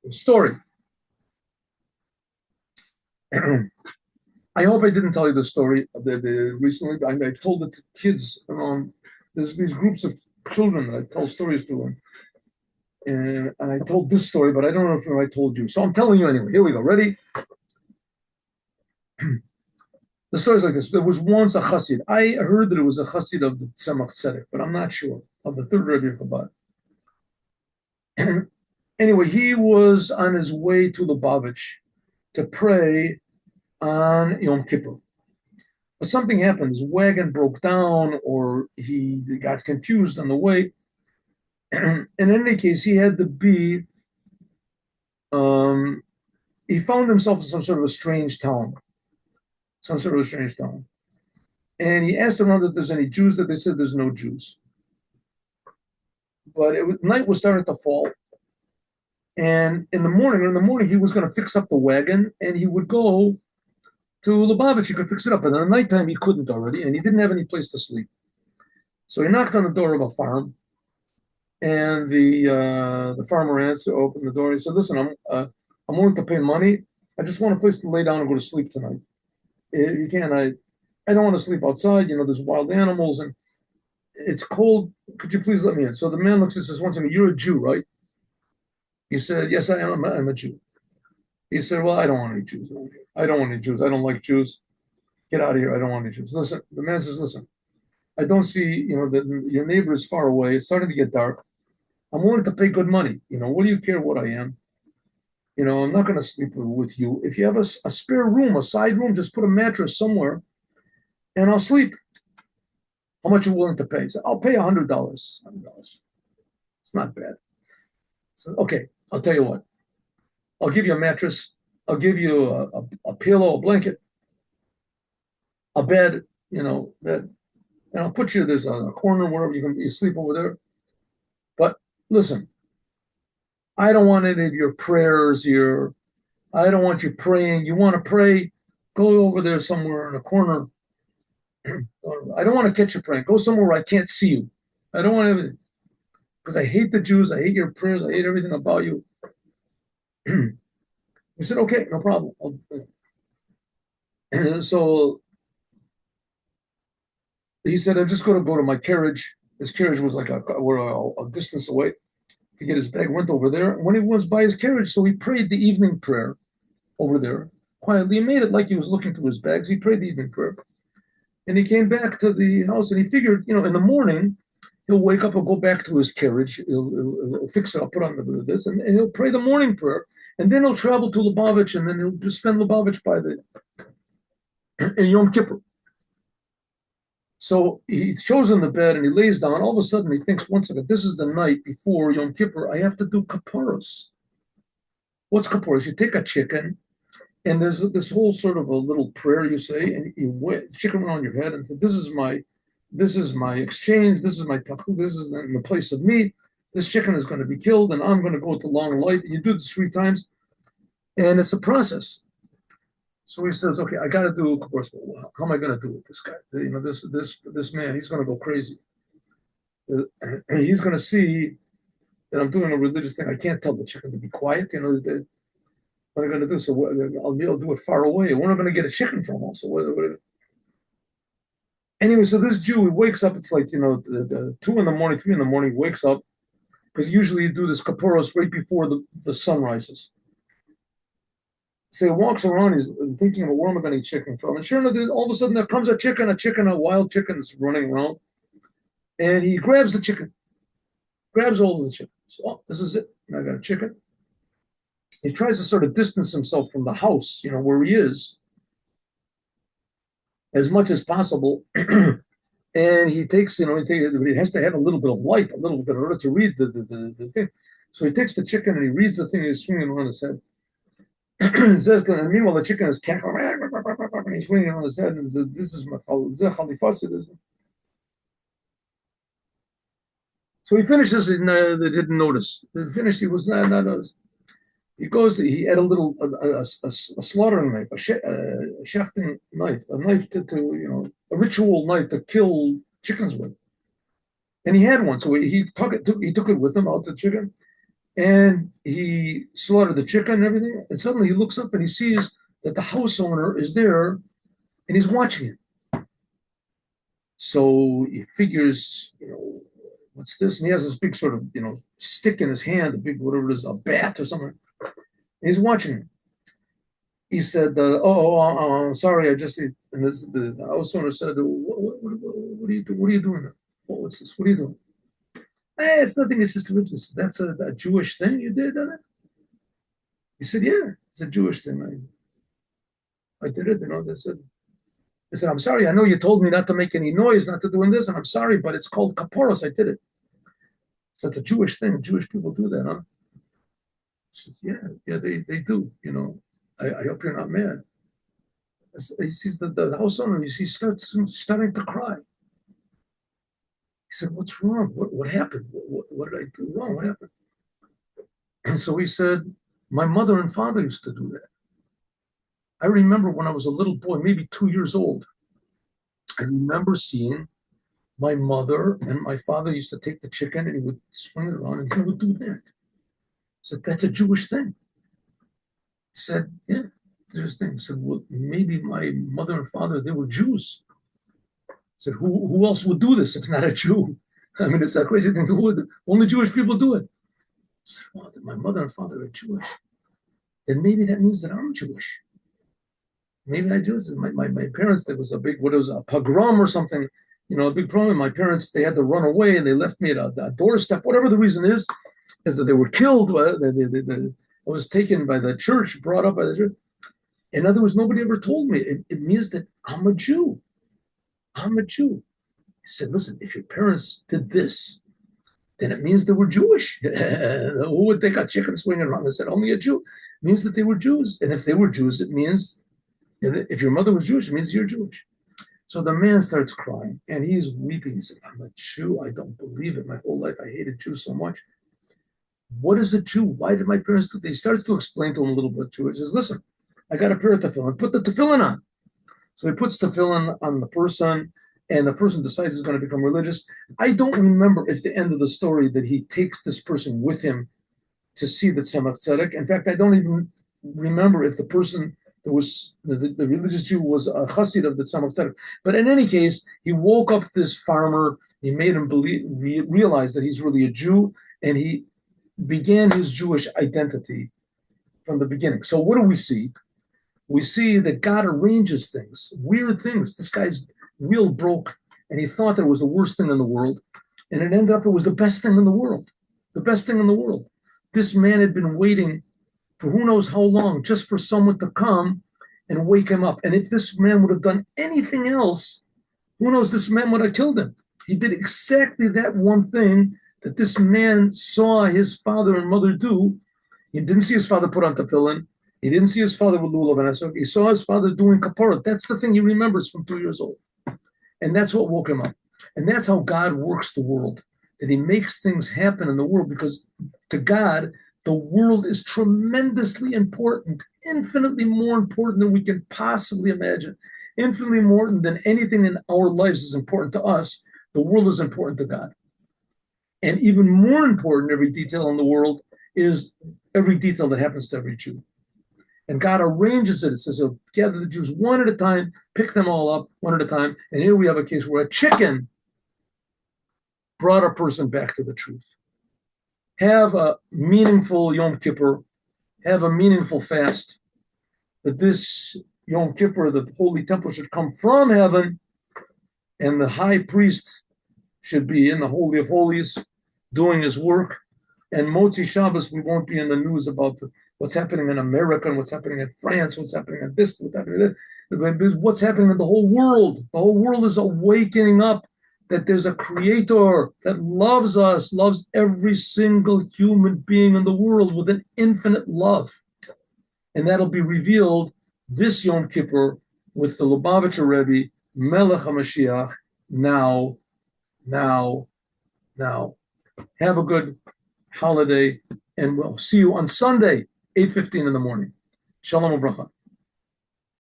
Story. I hope I didn't tell you the story recently. I've told it to kids around. There's these groups of children that I tell stories to, and I told this story, but I don't know if I told you. So I'm telling you anyway. Here we go. Ready? The story is like this. There was once a chassid. I heard that it was a chassid of the Tzemach Tzedek, but I'm not sure, of the third Rebbe of Chabad. Anyway, he was on his way to Lubavitch to pray on Yom Kippur. But something happened. His wagon broke down, or he got confused on the way. And in any case, he had to be. Um, he found himself in some sort of a strange town, and he asked around if there's any Jews. That they said there's no Jews. But night was starting to fall, and in the morning, he was going to fix up the wagon, and he would go to Lubavitch. He could fix it up, and at nighttime he couldn't already, and he didn't have any place to sleep. So he knocked on the door of a farm, and the farmer opened the door. He said, "Listen, I'm willing to pay money. I just want a place to lay down and go to sleep tonight. You can't. I don't want to sleep outside. There's wild animals and it's cold. Could you please let me in?" So the man looks and says, "One second, you're a Jew, right?" He said, "Yes, I am. I'm a Jew." He said, "Well, I don't want any Jews. I don't want any Jews. I don't like Jews. Get out of here. I don't want any Jews." Listen, the man says, "Listen, I don't see, that your neighbor is far away. It's starting to get dark. I'm willing to pay good money. What do you care what I am? I'm not going to sleep with you. If you have a spare room, a side room, just put a mattress somewhere and I'll sleep. How much are you willing to pay?" So I'll pay $100. $100. It's not bad. So, okay, I'll tell you what. I'll give you a mattress. I'll give you a pillow, a blanket, a bed, bed. And I'll put you, there's a corner wherever you sleep over there. But listen, I don't want any of your prayers here. I don't want you praying. You want to pray? Go over there somewhere in a corner. I don't want to catch you praying. Go somewhere where I can't see you. I don't want to, because I hate the Jews. I hate your prayers. I hate everything about you. He said, "Okay, no problem." So he said, "I'm just going to go to my carriage." His carriage was like a distance away. To get his bag, went over there. When he was by his carriage, so he prayed the evening prayer over there quietly. He made it like he was looking through his bags. He prayed the evening prayer. And he came back to the house and he figured, in the morning, he'll wake up and go back to his carriage. He'll fix it up, put on this, and he'll pray the morning prayer. And then he'll travel to Lubavitch, and then he'll just spend Lubavitch in Yom Kippur. So he's chosen the bed and he lays down. All of a sudden, he thinks, one second, this is the night before Yom Kippur. I have to do Kaparos. What's Kaparos? You take a chicken, and there's this whole sort of a little prayer you say, and you weigh chicken around your head, and say, this is my exchange. This is my tachul. This is in the place of meat. This chicken is going to be killed, and I'm going to go to long life. And you do this 3 times, and it's a process. So he says, "Okay, I got to do, of course, how am I going to do it? This guy, this man, he's going to go crazy. And he's going to see that I'm doing a religious thing. I can't tell the chicken to be quiet. What am I going to do? So I'll do it far away. Where am I going to get a chicken from also? Anyway, so this Jew, he wakes up. It's like, the 2 in the morning, 3 in the morning, wakes up, because usually you do this kaparos right before the sun rises. So he walks around, he's thinking about where am I going to eat chicken from. And sure enough, all of a sudden there comes a wild chicken is running around. And he grabs the chicken, grabs all of the chicken. So, this is it. I got a chicken. He tries to sort of distance himself from the house, where he is, as much as possible. And he takes, it has to have a little bit of light, a little bit in order to read the thing. So he takes the chicken and he reads the thing, he's swinging around his head. And meanwhile, the chicken is cackling, and he's swinging on his head, and says, "This is my chalifas." So he finishes, and they didn't notice. He finished. He was not noticed. He goes. He had a slaughtering knife, a shechting knife, a knife to a ritual knife to kill chickens with. And he had one, so he took it with him out to the chicken. And he slaughtered the chicken and everything. And suddenly he looks up and he sees that the house owner is there and he's watching it. So he figures, what's this? And he has this big sort of, stick in his hand, a big, whatever it is, a bat or something. And he's watching it. He said, I'm sorry, I just, and the house owner said, what are you doing? What are you doing? What's this? What are you doing? Hey, it's nothing, it's just religious. That's a Jewish thing you did on it? He said, yeah, it's a Jewish thing. I did it, they said, I'm sorry, I know you told me not to make any noise, not to do this, and I'm sorry, but it's called Kaparos, I did it. So it's a Jewish thing. Jewish people do that, huh? Said, yeah, they do, I hope you're not mad. He sees the house owner, he starts starting to cry. He said, what's wrong? What happened? What did I do wrong? What happened? And so he said, my mother and father used to do that. I remember when I was a little boy, maybe 2 years old, I remember seeing my mother and my father used to take the chicken and he would swing it around and he would do that. So that's a Jewish thing. He said, yeah, Jewish thing. He said, well, maybe my mother and father, they were Jews. He said, who else would do this if not a Jew? I mean, it's a crazy thing to do. Only Jewish people do it. I said, well, my mother and father are Jewish. Then maybe that means that I'm Jewish. Maybe I do. My parents, there was a big, what it was, a pogrom or something, a big problem. My parents, they had to run away and they left me at a doorstep, whatever the reason is that they were killed. I was taken by the church, brought up by the church. In other words, nobody ever told me. It means that I'm a Jew. I'm a Jew. He said, listen, if your parents did this, then it means they were Jewish. Who would take a chicken swinging around? They said, only a Jew. It means that they were Jews. And if they were Jews, it means, if your mother was Jewish, it means you're Jewish. So the man starts crying and he's weeping. He said, I'm a Jew. I don't believe it. My whole life I hated Jews so much. What is a Jew? Why did my parents do? He starts to explain to him a little bit Jewish. He says, listen, I got a pair of tefillin. Put the tefillin on. So he puts tefillin on the person and the person decides he's going to become religious. I don't remember at the end of the story that he takes this person with him to see the Tzemach Tzedek. In fact, I don't even remember if the person that was the religious Jew was a chassid of the Tzemach Tzedek. But in any case, he woke up this farmer. He made him realize that he's really a Jew, and he began his Jewish identity from the beginning. So what do we see? We see that God arranges things, weird things. This guy's wheel broke, and he thought that it was the worst thing in the world, and it ended up it was the best thing in the world. The best thing in the world. This man had been waiting for who knows how long just for someone to come and wake him up. And if this man would have done anything else, who knows, this man would have killed him. He did exactly that one thing that this man saw his father and mother do. He didn't see his father put on tefillin. He didn't see his father with lulav and esrog. He saw his father doing kapara. That's the thing he remembers from 2 years old. And that's what woke him up. And that's how God works the world, that he makes things happen in the world, because to God, the world is tremendously important, infinitely more important than we can possibly imagine, infinitely more than anything in our lives is important to us. The world is important to God. And even more important, every detail in the world is every detail that happens to every Jew. And God arranges it. It says he'll gather the Jews one at a time, pick them all up one at a time. And here we have a case where a chicken brought a person back to the truth. Have a meaningful Yom Kippur, have a meaningful fast, that this Yom Kippur, the Holy Temple, should come from heaven, and the high priest should be in the Holy of Holies doing his work. And Motzi Shabbos, we won't be in the news about what's happening in America and what's happening in France, what's happening in this, what's happening in that. What's happening in the whole world. The whole world is awakening up that there's a creator that loves us, loves every single human being in the world with an infinite love. And that'll be revealed this Yom Kippur with the Lubavitcher Rebbe, Melech HaMashiach, now. Have a good holiday, and we'll see you on Sunday, 8:15 in the morning. Shalom Uvracha.